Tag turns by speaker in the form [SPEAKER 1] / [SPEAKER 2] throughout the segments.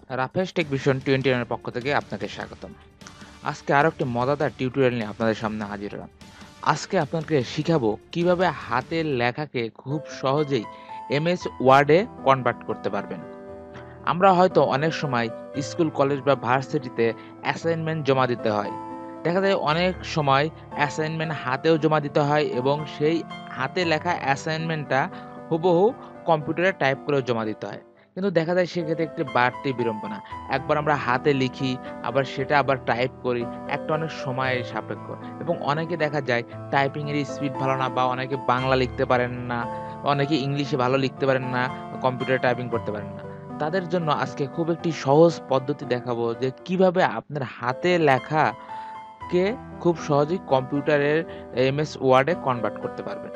[SPEAKER 1] রাফেজ take vision 21 এর পক্ষ থেকে আপনাকে স্বাগতম। আজকে আরো একটি মজাদার টিউটোরিয়াল নিয়ে আপনাদের সামনে হাজির হলাম। আজকে আপনাদেরকে শিখাবো কিভাবে হাতের লেখাকে খুব সহজেই এমএস ওয়ার্ডে কনভার্ট করতে পারবেন। আমরা হয়তো অনেক সময় স্কুল, কলেজ বা ভার্সিটিতে অ্যাসাইনমেন্ট জমা দিতে হয়। দেখা যায় অনেক সময় অ্যাসাইনমেন্ট হাতেও জমা দিতে হয় এবং সেই হাতে লেখা অ্যাসাইনমেন্টটা হুবহু কম্পিউটারে টাইপ করেও জমা দিতে হয়। কিন্তু দেখা যায় সেক্ষেত্রে একটি বাড়তি বিড়ম্বনা। একবার আমরা হাতে লিখি, আবার সেটা আবার টাইপ করি, একটা অনেক সময়ের সাপেক্ষ এবং অনেকে দেখা যায় টাইপিং এর স্পিড ভালো না বা অনেকে বাংলা লিখতে পারেন না, অনেকে ইংলিশে ভালো লিখতে পারেন না, কম্পিউটারে টাইপিং করতে পারেন না। তাদের জন্য আজকে খুব একটি সহজ পদ্ধতি দেখাবো যে কিভাবে আপনার হাতে লেখাকে খুব সহজেই কম্পিউটারের এমএস ওয়ার্ডে কনভার্ট করতে পারবেন।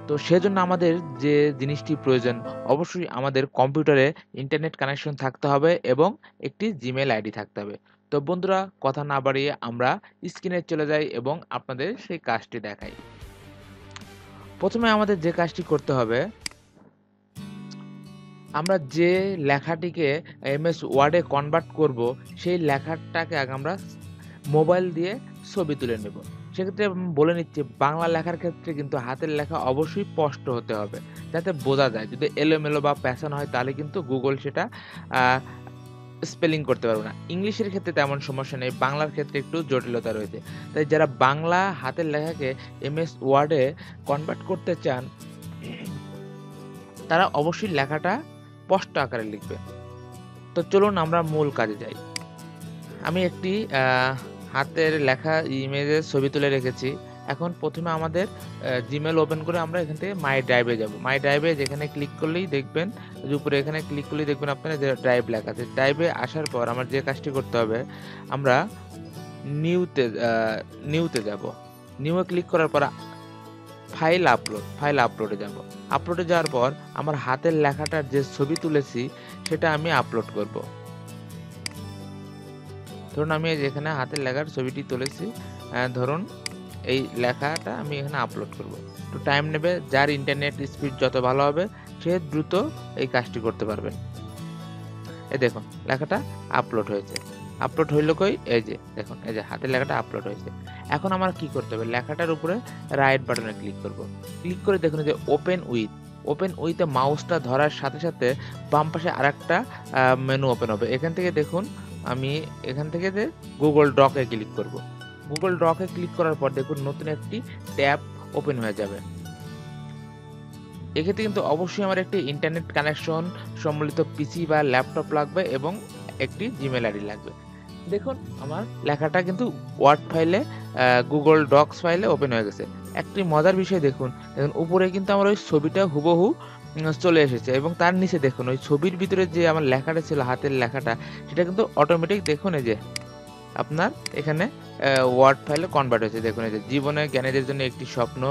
[SPEAKER 1] তো সেজন্য আমাদের যে জিনিসটি প্রয়োজন, অবশ্যই আমাদের কম্পিউটারে ইন্টারনেট কানেকশন থাকতে হবে এবং একটি জিমেইল আইডি থাকতে হবে। তো বন্ধুরা, কথা না বাড়িয়ে আমরা স্ক্রিনে চলে যাই এবং আপনাদের সেই কাজটি দেখাই। প্রথমে আমাদের যে কাজটি করতে হবে, আমরা যে লেখাটিকে এমএস ওয়ার্ডে কনভার্ট করব, সেই লেখাটাকে আগে আমরা মোবাইল দিয়ে ছবি তুলে নেব। সেক্ষেত্রে বলে নিচ্ছি, বাংলা লেখার ক্ষেত্রে কিন্তু হাতের লেখা অবশ্যই স্পষ্ট হতে হবে, যাতে বোঝা যায়। যদি এলোমেলো বা প্যাঁচানো হয় তাহলে কিন্তু গুগল সেটা স্পেলিং করতে পারবে না। ইংলিশের ক্ষেত্রে তেমন সমস্যা নেই, বাংলার ক্ষেত্রে একটু জটিলতা রয়েছে। তাই যারা বাংলা হাতের লেখাকে এমএস ওয়ার্ডে কনভার্ট করতে চান, তারা অবশ্যই লেখাটা স্পষ্ট আকারে লিখবে। তো চলুন আমরা মূল কাজে যাই। আমি একটি হাতের লেখা ইমেজের ছবি তুলে রেখেছি। এখন প্রথমে আমাদের জিমেইল ওপেন করে আমরা এখান থেকে মাই ড্রাইভে যাব। মাই ড্রাইভে যেখানে ক্লিক করলেই দেখবেন যে উপরে এখানে ক্লিক করলেই দেখবেন আপনার যে ড্রাইভ লেখা আছে। ড্রাইভে আসার পর আমার যে কাজটি করতে হবে, আমরা নিউতে যাব। নিউয়ে ক্লিক করার পর ফাইল আপলোডে যাব। আপলোডে যাওয়ার পর আমার হাতের লেখাটার যে ছবি তুলেছি সেটা আমি আপলোড করব। ধরুন আমি যেখানে হাতের লেখার ছবিটি তুলেছি, ধরুন এই লেখাটা আমি এখানে আপলোড করব। একটু টাইম নেবে, যার ইন্টারনেট স্পিড যত ভালো হবে সে দ্রুত এই কাজটি করতে পারবেন। এই দেখুন লেখাটা আপলোড হয়েছে। আপলোড হইল কই? এই যে দেখুন, এই যে হাতের লেখাটা আপলোড হয়েছে। এখন আমার কি করতে হবে? লেখাটার উপরে রাইট বাটনে ক্লিক করব। ক্লিক করে দেখুন যে ওপেন উইথে মাউসটা ধরার সাথে সাথে বাম পাশে আরেকটা মেনু ওপেন হবে। এখান থেকে দেখুন, আমি এখান থেকে যে গুগল ডকে ক্লিক করব। গুগল ডকে ক্লিক করার পর দেখুন নতুন একটি ট্যাব ওপেন হয়ে যাবে। এক্ষেত্রে কিন্তু অবশ্যই আমার একটি ইন্টারনেট কানেকশন সম্বলিত পিসি বা ল্যাপটপ লাগবে এবং একটি জিমেইল আইডি লাগবে। দেখুন আমার লেখাটা কিন্তু ওয়ার্ড ফাইলে, গুগল ডক্স ফাইলে ওপেন হয়ে গেছে। একটি মজার বিষয় দেখুন উপরে কিন্তু আমার ওই ছবিটা হুবহু চলে এসেছে এবং তার নিচে দেখুন ওই ছবির ভিতরে যে আমার লেখাটা ছিল, হাতের লেখাটা, সেটা কিন্তু অটোমেটিক দেখুন এই যে আপনার এখানে ওয়ার্ড ফাইলে কনভার্ট হয়েছে। দেখুন এই যে জীবনে জ্ঞানীদের জন্য একটি স্বপ্ন,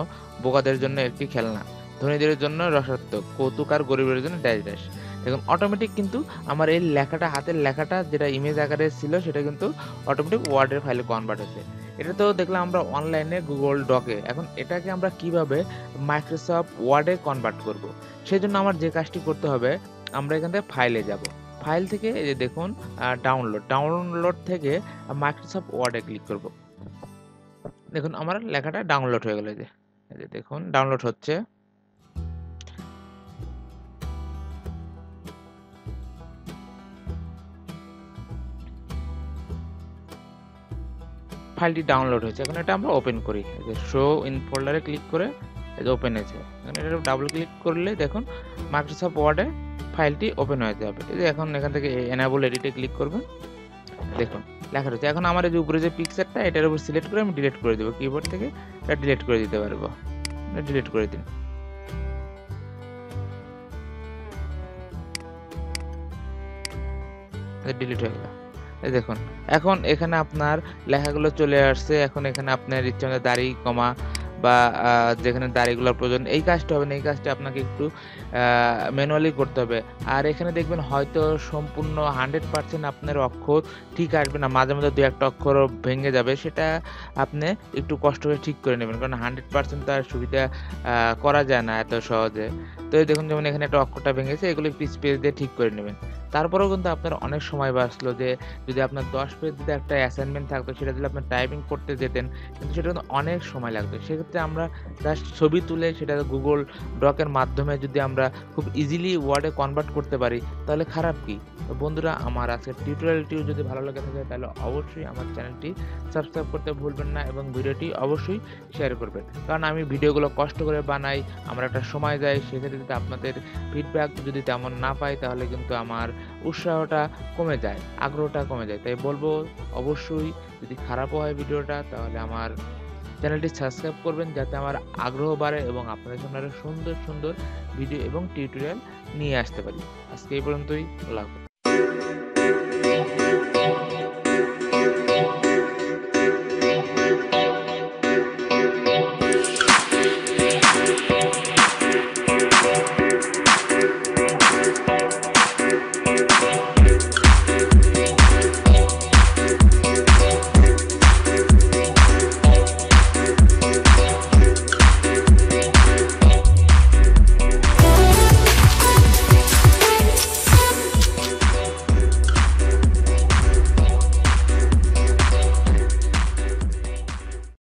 [SPEAKER 1] বোকাদের জন্য একটি খেলনা, ধনীদের জন্য রসাত্মক, কৌতুক আর গরিবের জন্য ড্যাশ ড্যাশ। দেখুন অটোমেটিক কিন্তু আমার এই লেখাটা, হাতের লেখাটা যেটা ইমেজ আকারে ছিল সেটা কিন্তু অটোমেটিক ওয়ার্ডের ফাইলে কনভার্ট হয়েছে। এটা তো দেখলাম আমরা অনলাইনে গুগল ডকে। এখন এটাকে আমরা কিভাবে মাইক্রোসফট ওয়ার্ডে কনভার্ট করব? সেজন্য আমার যে কাজটি করতে হবে, আমরা এখান থেকে ফাইলে যাব। ফাইল থেকে এই যে দেখুন ডাউনলোড থেকে মাইক্রোসফট ওয়ার্ডে ক্লিক করব। দেখুন আমার লেখাটা ডাউনলোড হয়ে গেল। এই যে দেখুন ডাউনলোড হচ্ছে। ফাইলটি ডাউনলোড হয়েছে। এখন এটা আমরা ওপেন করি। এই যে শো ইন ফোল্ডারে ক্লিক করে এই যে ওপেন হয়েছে। এখন এটা ডাবল ক্লিক করলে দেখুন মাইক্রোসফট ওয়ার্ডে ফাইলটি ওপেন হয়ে যাবে। এই যে এখন এখান থেকে এনেবল এডিটে ক্লিক করবেন। দেখুন লেখা রয়েছে। এখন আমার এই যে উপরে যে পিকচারটা, এটার উপর সিলেক্ট করে আমি ডিলিট করে দেবো। কিবোর্ড থেকে এটা ডিলিট করে দিতে পারবো। ডিলিট করে দিন। ডিলিট হয়ে গেল। এই দেখুন এখন এখানে আপনার লেখাগুলো চলে আসছে। এখন এখানে আপনার ইচ্ছে মতো দাড়ি, কমা বা যেখানে দাড়িগুলোর প্রয়োজন, এই কাজটা হবে না। এই কাজটা আপনাকে একটু ম্যানুয়ালি করতে হবে। আর এখানে দেখবেন হয়তো সম্পূর্ণ 100% আপনার অক্ষর ঠিক আসবে না, মাঝে মাঝে 2-1টা অক্ষর ভেঙে যাবে। সেটা আপনি একটু কষ্ট করে ঠিক করে নেবেন, কারণ 100% তো আর সুবিধা করা যায় না এত সহজে। তো এই দেখুন যেমন এখানে একটা অক্ষরটা ভেঙেছে, এগুলো একটু স্পেস দিয়ে ঠিক করে নেবেন। তারপরেও কিন্তু আপনার অনেক সময় বাঁচলো যে যদি আপনার ১০ পেজ যদি একটা অ্যাসাইনমেন্ট থাকতো সেটা যদি আপনার টাইপিং করতে যেতেন কিন্তু সেটা কিন্তু অনেক সময় লাগতো। সেক্ষেত্রে আমরা জাস্ট ছবি তুলে সেটা Google ডকের মাধ্যমে যদি আমরা খুব ইজিলি ওয়ার্ডে কনভার্ট করতে পারি তাহলে খারাপ কি? তো বন্ধুরা আমার আজকের টিউটোরিয়ালটিও যদি ভালো লেগে থাকে তাহলে অবশ্যই আমার চ্যানেলটি সাবস্ক্রাইব করতে ভুলবেন না এবং ভিডিওটি অবশ্যই শেয়ার করবেন। কারণ আমি ভিডিওগুলো কষ্ট করে বানাই, আমার একটা সময় যায় সেক্ষেত্রে যদি আপনাদের ফিডব্যাক যদি তেমন না পাই তাহলে কিন্তু আমার উৎসাহটা কমে যায়, আগ্রহটা কমে যায়। তাই বলব অবশ্যই যদি খারাপও হয় ভিডিওটা তাহলে আমার চ্যানেলটি সাবস্ক্রাইব করবেন যাতে আমার আগ্রহ বাড়ে এবং আপনাদের সামনে আরো সুন্দর, সুন্দর ভিডিও এবং টিউটোরিয়াল নিয়ে আসতে পারি। আজকে এই পর্যন্তই। আল্লাহ হাফেজ।